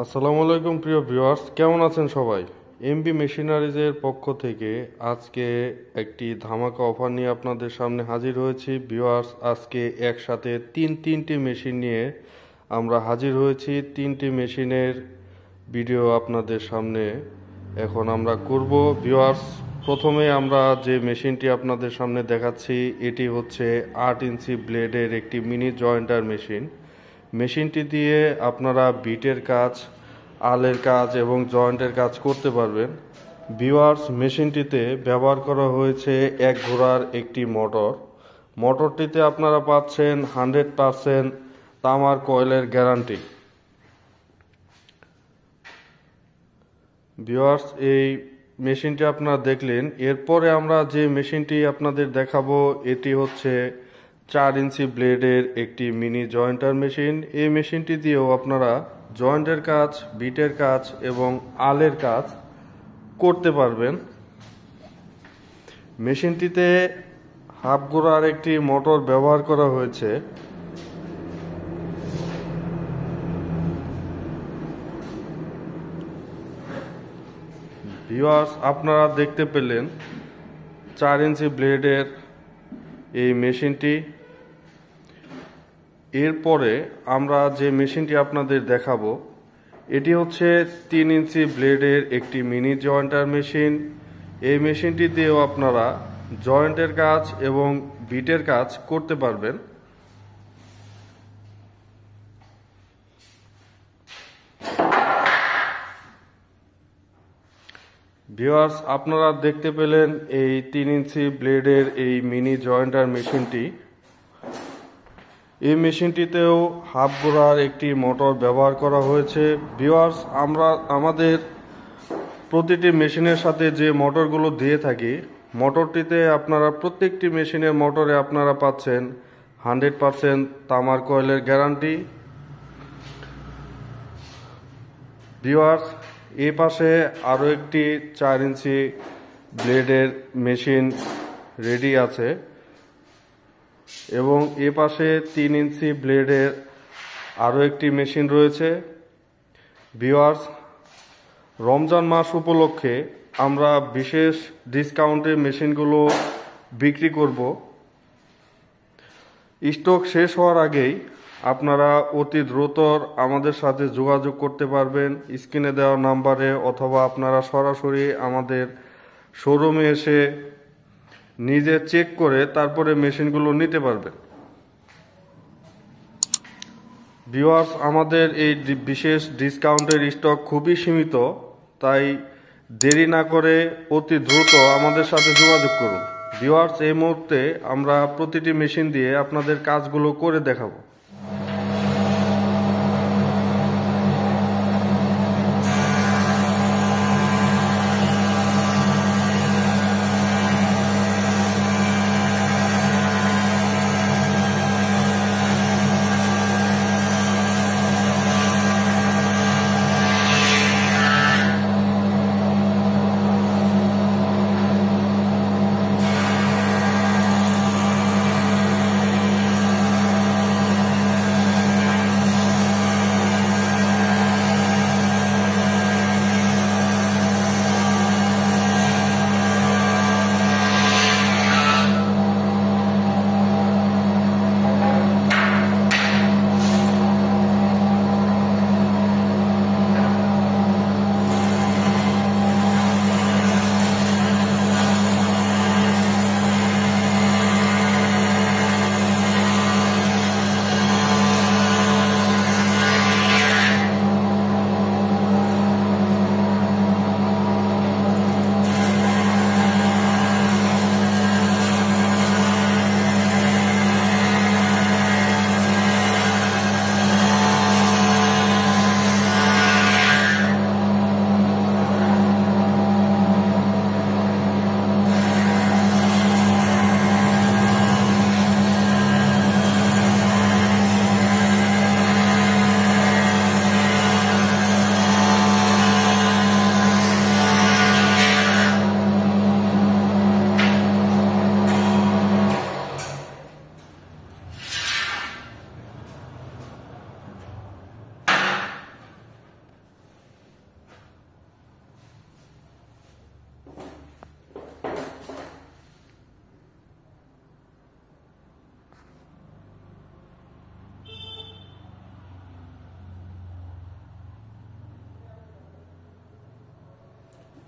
আসসালামু আলাইকুম প্রিয় ভিউয়ার্স, কেমন আছেন সবাই? এমবি মেশিনারিজের পক্ষ থেকে আজকে একটি ধামাকা অফার নিয়ে আপনাদের সামনে হাজির হয়েছি। ভিউয়ার্স, আজকে একসাথে তিনটি মেশিন নিয়ে আমরা হাজির হয়েছি। তিনটি মেশিনের ভিডিও আপনাদের সামনে এখন আমরা করব। ভিউয়ার্স, প্রথমে আমরা যে মেশিনটি আপনাদের সামনে দেখাচ্ছি এটি হচ্ছে 8 ইঞ্চি ব্লেডের একটি মিনি জয়েন্টার মেশিন। মেশিনটি দিয়ে আপনারা বিটের কাজ, আলের কাজ এবং জয়েন্টের কাজ করতে পারবেন। ভিউয়ার্স, মেশিনটিতে ব্যবহার করা হয়েছে এক ঘোড়ার একটি মোটর। মোটরটিতে আপনারা পাচ্ছেন 100% তামার কয়েলের গ্যারান্টি। ভিউয়ার্স, এই মেশিনটি আপনারা দেখলেন। এরপরে আমরা যে মেশিনটি আপনাদের দেখাবো এটি হচ্ছে 4 ইঞ্চি ব্লেডের একটি মিনি জয়েন্টার মেশিন। এই মেশিনটি দিয়েও আপনারা জয়েন্টের কাজ, বিটের কাজ এবং আলের কাজ করতে পারবেন। মেশিনটিতে হাফ গোড়ার একটি মোটর ব্যবহার করা হয়েছে। ভিউয়ার্স, আপনারা দেখতে পেলেন 4 ইঞ্চি ব্লেডের এই মেশিনটি। এরপরে আমরা যে মেশিনটি আপনাদের দেখাবো এটি হচ্ছে 3 ইঞ্চি ব্লেডের একটি মিনি জয়েন্টার মেশিন। এই মেশিনটি দিয়েও আপনারা জয়েন্টের কাজ এবং বিটের কাজ করতে পারবেন। ভিউয়ার্স, আপনারা দেখতে পেলেন এই 3 ইঞ্চি ব্লেডের এই মিনি জয়েন্টার মেশিনটি। এই মেশিনটিতেও হাফ গোড়ার একটি মোটর ব্যবহার করা হয়েছে। ভিউয়ার্স, আমরা আমাদের প্রতিটি মেশিনের সাথে যে মোটরগুলো দিয়ে থাকি, মোটরটিতে আপনারা প্রত্যেকটি মেশিনের মোটরে আপনারা পাচ্ছেন 100% তামার কয়েলের গ্যারান্টি। ভিউয়ার্স, এই পাশে আরও একটি 4 ইঞ্চি ব্লেডের মেশিন রেডি আছে এবং এ পাশে 3 ইঞ্চি ব্লেডের আরও একটি মেশিন রয়েছে। ভিউয়ার্স, রমজান মাস উপলক্ষে আমরা বিশেষ ডিসকাউন্টে মেশিনগুলো বিক্রি করব। স্টক শেষ হওয়ার আগেই আপনারা অতি দ্রুত আমাদের সাথে যোগাযোগ করতে পারবেন স্ক্রিনে দেওয়া নাম্বারে, অথবা আপনারা সরাসরি আমাদের শোরুমে এসে নিজে চেক করে তারপরে মেশিনগুলো নিতে পারবেন। ভিউয়ার্স, আমাদের এই বিশেষ ডিসকাউন্টের স্টক খুবই সীমিত, তাই দেরি না করে অতি দ্রুত আমাদের সাথে যোগাযোগ করুন। ভিউয়ার্স, এই মুহূর্তে আমরা প্রতিটি মেশিন দিয়ে আপনাদের কাজগুলো করে দেখাবো।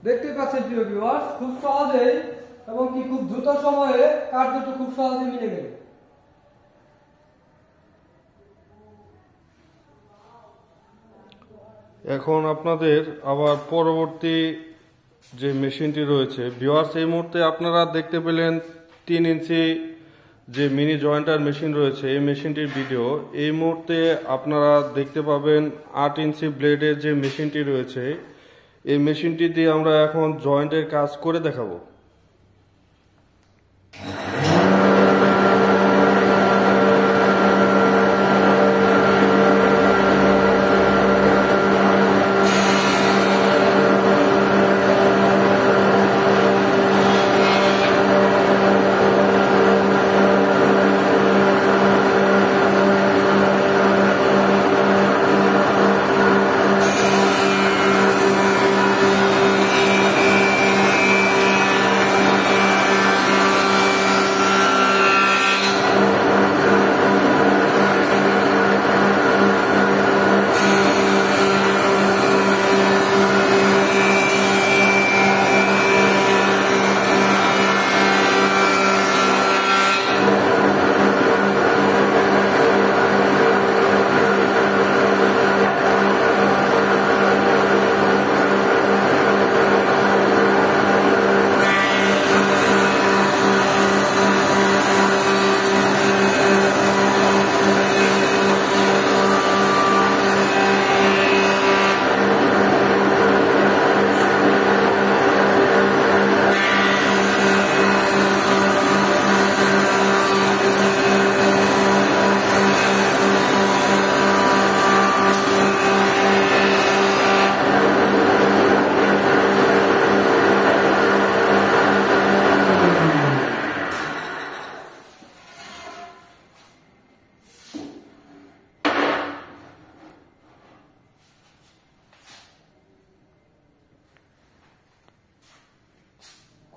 দেখতে পাচ্ছেন প্রিয় ভিউয়ার্স, খুব সহজেই এবং কি খুব দ্রুত সময়ে কাঠ দুটো খুব সহজে মিলে গেল। এখন আপনাদের আবার পরবর্তী যে মেশিনটি রয়েছে ভিউয়ার্স, এই মুহূর্তে আপনারা দেখতে পেলেন 3 ইঞ্চি যে মিনি জয়েন্টার মেশিন রয়েছে এই মেশিনটির ভিডিও। এই মুহূর্তে আপনারা দেখতে পাবেন 8 ইঞ্চি ব্লেডের যে মেশিনটি রয়েছে এই মেশিনটি দিয়ে আমরা এখন জয়েন্টের কাজ করে দেখাবো।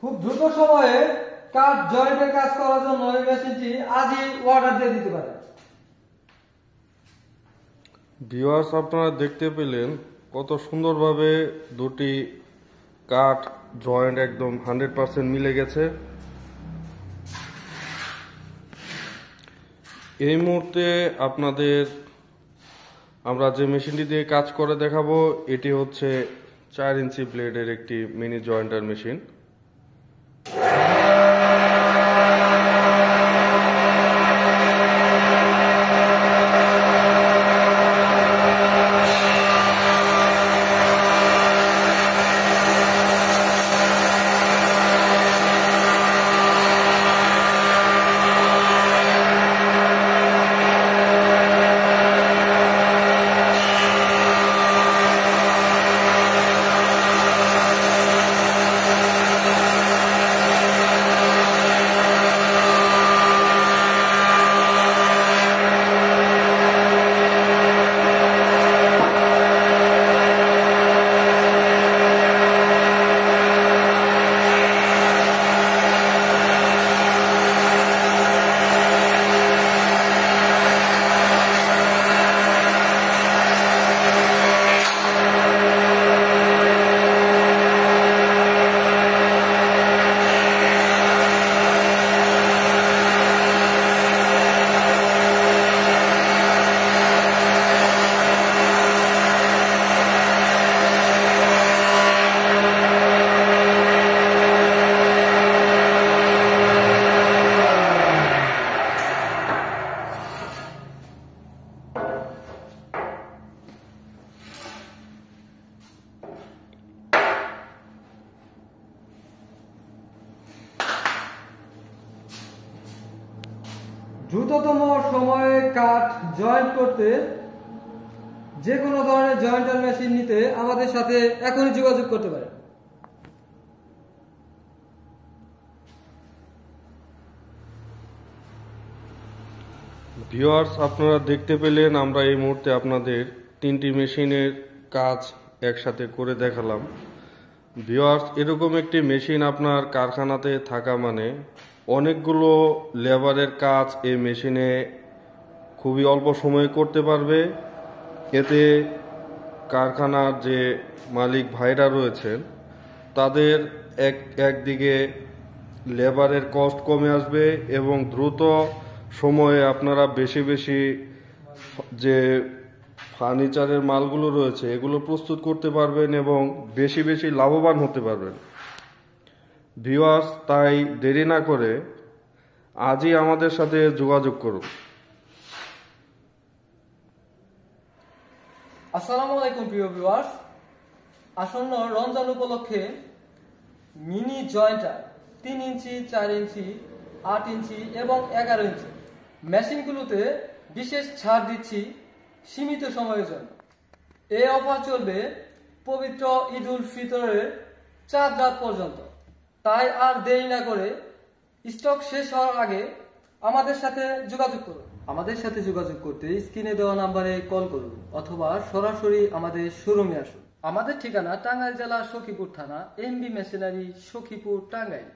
খুব দ্রুত সময়ে কাঠ জয়েন্টের কাজ করার জন্য এই মেশিনটি আজই অর্ডার দিয়ে দিতে পারেন। ভিউয়ার্স, আপনারা দেখতে পেলেন কত সুন্দরভাবে দুটি কাঠ জয়েন্ট একদম 100% মিলে গেছে। এই মুহূর্তে আপনাদের আমরা যে মেশিনটি দিয়ে কাজ করে দেখাবো এটি হচ্ছে 4 ইঞ্চি ব্লেডের একটি মিনি জয়েন্টার মেশিন। দ্রুততম সময়ে কাঠ জয়েন্ট করতে যে কোনো ধরনের জয়েন্টার মেশিন নিতে আমাদের সাথে এখনই যোগাযোগ করতে পারেন। ভিউয়ার্স, আপনারা দেখতে পেলেন আমরা এই মুহূর্তে আপনাদের 3টি মেশিনের কাজ একসাথে করে দেখালাম। ভিউয়ার্স, এরকম একটি মেশিন আপনার কারখানাতে থাকা মানে অনেকগুলো লেবারের কাজ এই মেশিনে খুবই অল্প সময়ে করতে পারবে। এতে কারখানার যে মালিক ভাইরা রয়েছেন তাদের একদিকে লেবারের কস্ট কমে আসবে এবং দ্রুত সময়ে আপনারা বেশি বেশি যে ফার্নিচারের মালগুলো রয়েছে এগুলো প্রস্তুত করতে পারবেন এবং বেশি বেশি লাভবান হতে পারবেন। ভিউয়ার্স, তাই দেরি না করে আজই আমাদের সাথে যোগাযোগ করুন। আসসালামু আলাইকুম প্রিয় ভিউয়ার্স, আসন্ন রমজান উপলক্ষে মিনি জয়েন্টার 3 ইঞ্চি, 4 ইঞ্চি, 8 ইঞ্চি এবং 11 ইঞ্চি মেশিনগুলোতে বিশেষ ছাড় দিচ্ছি সীমিত সময়ের জন্য। এই অফার চলবে পবিত্র ঈদ উল ফিতরের 4 রাত পর্যন্ত। তাই আর দেরি না করে স্টক শেষ হওয়ার আগে আমাদের সাথে যোগাযোগ করুন। আমাদের সাথে যোগাযোগ করতে স্ক্রিনে দেওয়া নাম্বারে কল করুন অথবা সরাসরি আমাদের শোরুমে আসুন। আমাদের ঠিকানা টাঙ্গাইল জেলা সখীপুর থানা, এমবি মেশিনারি, সখীপুর, টাঙ্গাইল।